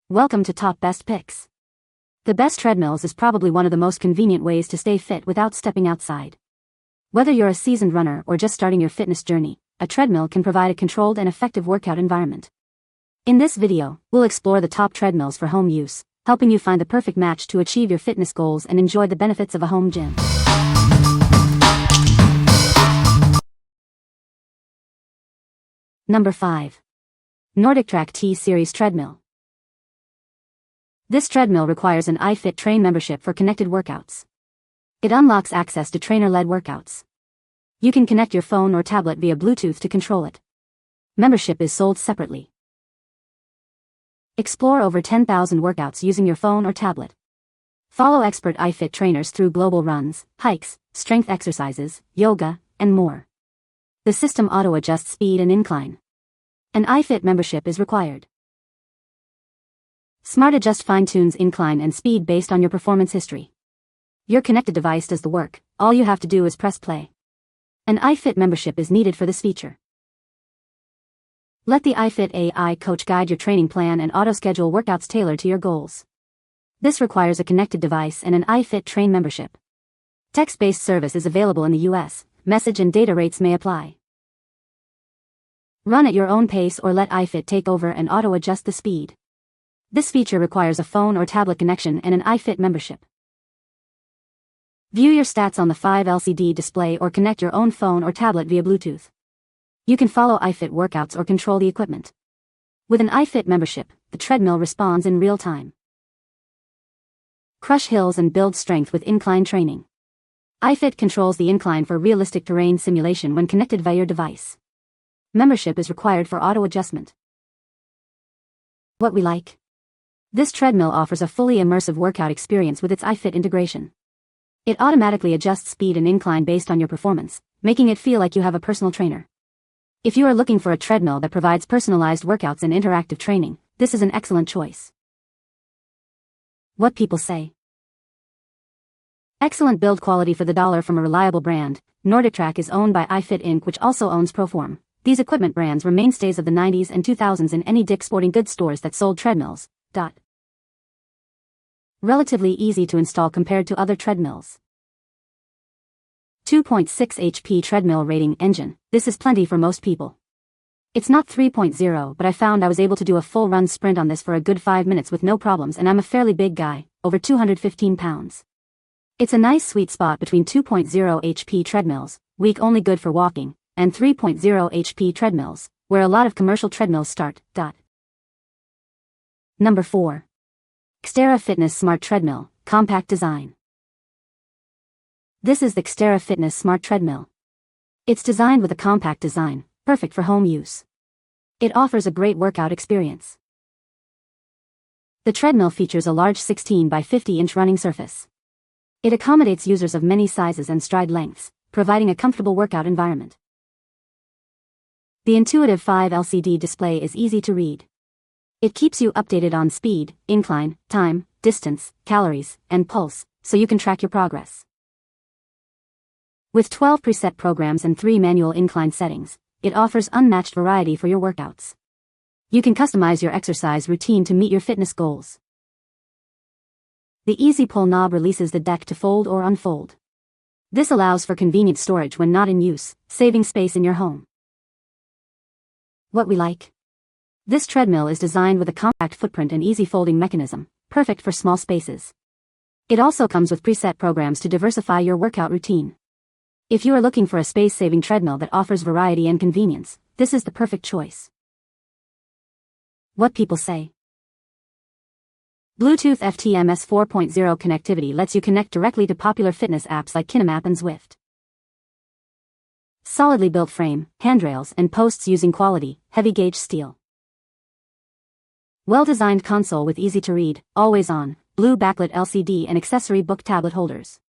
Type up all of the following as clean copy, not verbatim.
Welcome to Top Best Picks. The best treadmills is probably one of the most convenient ways to stay fit without stepping outside. Whether you're a seasoned runner or just starting your fitness journey, a treadmill can provide a controlled and effective workout environment. In this video, we'll explore the top treadmills for home use, helping you find the perfect match to achieve your fitness goals and enjoy the benefits of a home gym. Number 5. NordicTrack T-Series Treadmill. This treadmill requires an iFit Train membership for connected workouts. It unlocks access to trainer-led workouts. You can connect your phone or tablet via Bluetooth to control it. Membership is sold separately. Explore over 10,000 workouts using your phone or tablet. Follow expert iFit trainers through global runs, hikes, strength exercises, yoga, and more. The system auto-adjusts speed and incline. An iFit membership is required. Smart Adjust fine-tunes incline and speed based on your performance history. Your connected device does the work, all you have to do is press play. An iFit membership is needed for this feature. Let the iFit AI coach guide your training plan and auto-schedule workouts tailored to your goals. This requires a connected device and an iFit Train membership. Text-based service is available in the US, message and data rates may apply. Run at your own pace or let iFit take over and auto-adjust the speed. This feature requires a phone or tablet connection and an iFit membership. View your stats on the 5 LCD display or connect your own phone or tablet via Bluetooth. You can follow iFit workouts or control the equipment. With an iFit membership, the treadmill responds in real time. Crush hills and build strength with incline training. iFit controls the incline for realistic terrain simulation when connected via your device. Membership is required for auto adjustment. What we like. This treadmill offers a fully immersive workout experience with its iFit integration. It automatically adjusts speed and incline based on your performance, making it feel like you have a personal trainer. If you are looking for a treadmill that provides personalized workouts and interactive training, this is an excellent choice. What people say. Excellent build quality for the dollar from a reliable brand. NordicTrack is owned by iFit Inc., which also owns Proform. These equipment brands were mainstays of the 90s and 2000s in any Dick's Sporting Goods stores that sold treadmills. Relatively easy to install compared to other treadmills. 2.6 HP treadmill rating engine. This is plenty for most people. It's not 3.0, but I found I was able to do a full run sprint on this for a good 5 minutes with no problems, and I'm a fairly big guy, over 215 pounds. It's a nice sweet spot between 2.0 HP treadmills, weak only good for walking, and 3.0 HP treadmills, where a lot of commercial treadmills start. Number 4. XTERRA Fitness Smart Treadmill, Compact Design. This is the XTERRA Fitness Smart Treadmill. It's designed with a compact design, perfect for home use. It offers a great workout experience. The treadmill features a large 16 by 50-inch running surface. It accommodates users of many sizes and stride lengths, providing a comfortable workout environment. The intuitive 5 LCD display is easy to read. It keeps you updated on speed, incline, time, distance, calories, and pulse, so you can track your progress. With 12 preset programs and 3 manual incline settings, it offers unmatched variety for your workouts. You can customize your exercise routine to meet your fitness goals. The easy pull knob releases the deck to fold or unfold. This allows for convenient storage when not in use, saving space in your home. What we like. This treadmill is designed with a compact footprint and easy folding mechanism, perfect for small spaces. It also comes with preset programs to diversify your workout routine. If you are looking for a space-saving treadmill that offers variety and convenience, this is the perfect choice. What people say. Bluetooth FTMS 4.0 connectivity lets you connect directly to popular fitness apps like KineMap and Zwift. Solidly built frame, handrails, and posts using quality, heavy-gauge steel. Well-designed console with easy-to-read, always-on, blue backlit LCD and accessory book tablet holders.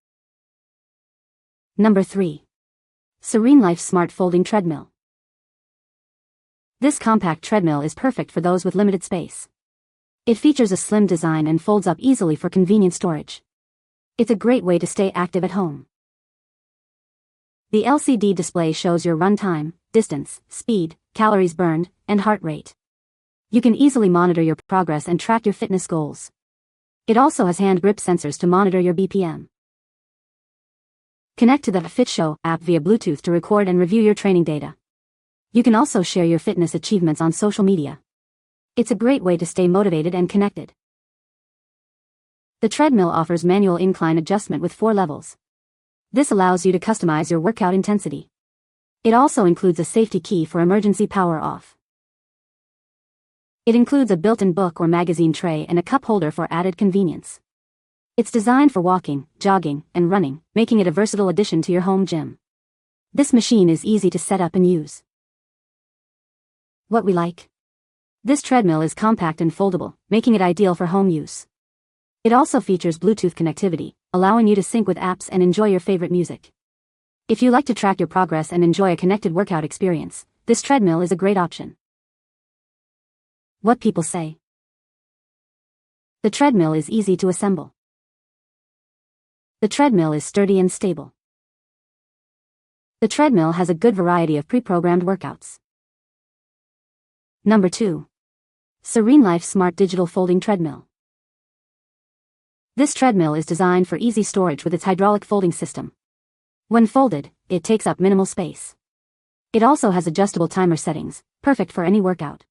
Number 3. SereneLife Smart Folding Treadmill. This compact treadmill is perfect for those with limited space. It features a slim design and folds up easily for convenient storage. It's a great way to stay active at home. The LCD display shows your run time, distance, speed, calories burned, and heart rate. You can easily monitor your progress and track your fitness goals. It also has hand grip sensors to monitor your BPM. Connect to the FitShow app via Bluetooth to record and review your training data. You can also share your fitness achievements on social media. It's a great way to stay motivated and connected. The Treadmill offers manual incline adjustment with 4 levels. This allows you to customize your workout intensity. It also includes a safety key for emergency power off. It includes a built-in book or magazine tray and a cup holder for added convenience. It's designed for walking, jogging, and running, making it a versatile addition to your home gym. This machine is easy to set up and use. What we like? This treadmill is compact and foldable, making it ideal for home use. It also features Bluetooth connectivity, allowing you to sync with apps and enjoy your favorite music. If you like to track your progress and enjoy a connected workout experience, this treadmill is a great option. What people say. The treadmill is easy to assemble. The treadmill is sturdy and stable. The treadmill has a good variety of pre-programmed workouts. Number 2. SereneLife Smart Digital Folding Treadmill. This treadmill is designed for easy storage with its hydraulic folding system. When folded, it takes up minimal space. It also has adjustable timer settings, perfect for any workout.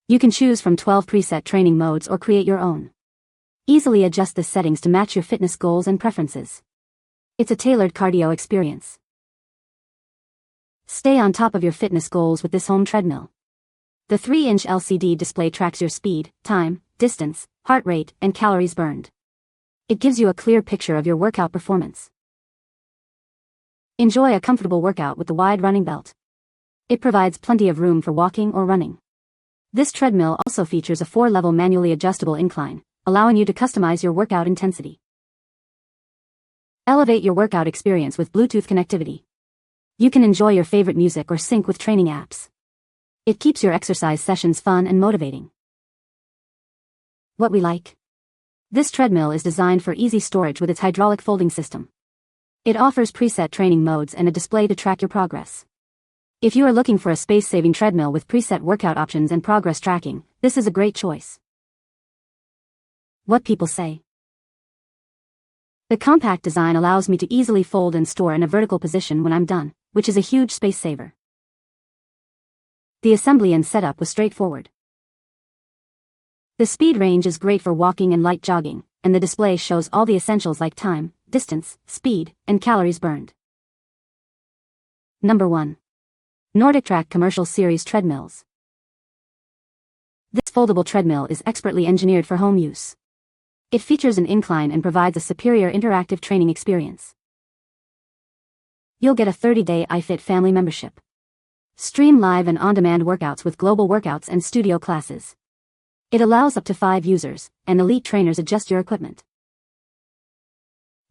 You can choose from 12 preset training modes or create your own. Easily adjust the settings to match your fitness goals and preferences. It's a tailored cardio experience. Stay on top of your fitness goals with this home treadmill. The 3-inch LCD display tracks your speed, time, distance, heart rate, and calories burned. It gives you a clear picture of your workout performance. Enjoy a comfortable workout with the wide running belt. It provides plenty of room for walking or running. This treadmill also features a 4-level manually adjustable incline, allowing you to customize your workout intensity. Elevate your workout experience with Bluetooth connectivity. You can enjoy your favorite music or sync with training apps. It keeps your exercise sessions fun and motivating. What we like? This treadmill is designed for easy storage with its hydraulic folding system. It offers preset training modes and a display to track your progress. If you are looking for a space-saving treadmill with preset workout options and progress tracking, this is a great choice. What people say. The compact design allows me to easily fold and store in a vertical position when I'm done, which is a huge space saver. The assembly and setup was straightforward. The speed range is great for walking and light jogging, and the display shows all the essentials like time, distance, speed, and calories burned. Number 1. NordicTrack Commercial Series Treadmills. This foldable treadmill is expertly engineered for home use. It features an incline and provides a superior interactive training experience. You'll get a 30-day iFit family membership. Stream live and on-demand workouts with global workouts and studio classes. It allows up to 5 users, and elite trainers adjust your equipment.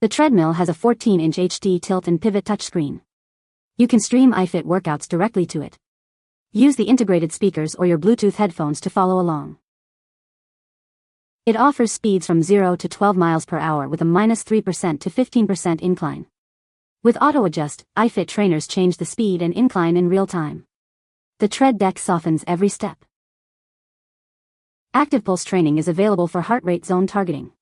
The treadmill has a 14-inch HD tilt and pivot touchscreen. You can stream iFit workouts directly to it. Use the integrated speakers or your Bluetooth headphones to follow along. It offers speeds from 0 to 12 miles per hour with a -3% to 15% incline. With auto adjust, iFit trainers change the speed and incline in real time. The tread deck softens every step. Active pulse training is available for heart rate zone targeting.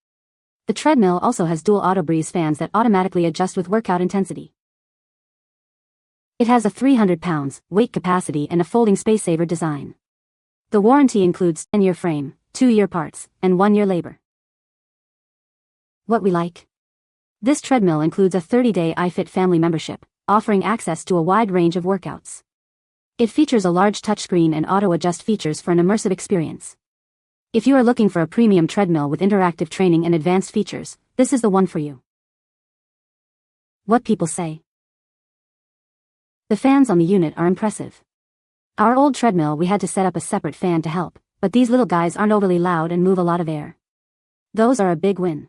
The treadmill also has dual auto breeze fans that automatically adjust with workout intensity. It has a 300 pounds weight capacity and a folding space saver design. The warranty includes 10-year frame, 2-year parts, and 1-year labor. What we like? This treadmill includes a 30-day iFit family membership, offering access to a wide range of workouts. It features a large touchscreen and auto-adjust features for an immersive experience. If you are looking for a premium treadmill with interactive training and advanced features, this is the one for you. What people say. The fans on the unit are impressive. Our old treadmill we had to set up a separate fan to help, but these little guys aren't overly loud and move a lot of air. Those are a big win.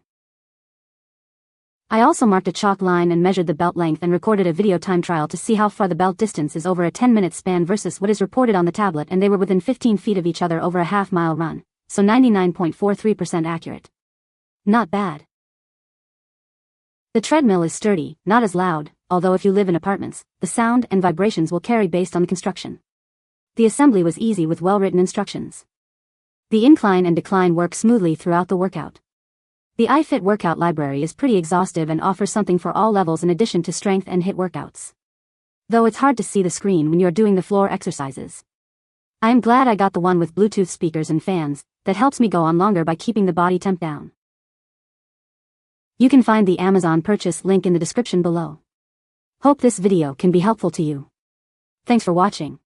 I also marked a chalk line and measured the belt length and recorded a video time trial to see how far the belt distance is over a 10-minute span versus what is reported on the tablet, and they were within 15 feet of each other over a half-mile run, so 99.43% accurate. Not bad. The treadmill is sturdy, not as loud, although if you live in apartments, the sound and vibrations will carry based on the construction. The assembly was easy with well-written instructions. The incline and decline work smoothly throughout the workout. The iFit workout library is pretty exhaustive and offers something for all levels in addition to strength and HIIT workouts. Though it's hard to see the screen when you're doing the floor exercises. I am glad I got the one with Bluetooth speakers and fans, that helps me go on longer by keeping the body temp down. You can find the Amazon purchase link in the description below. Hope this video can be helpful to you. Thanks for watching.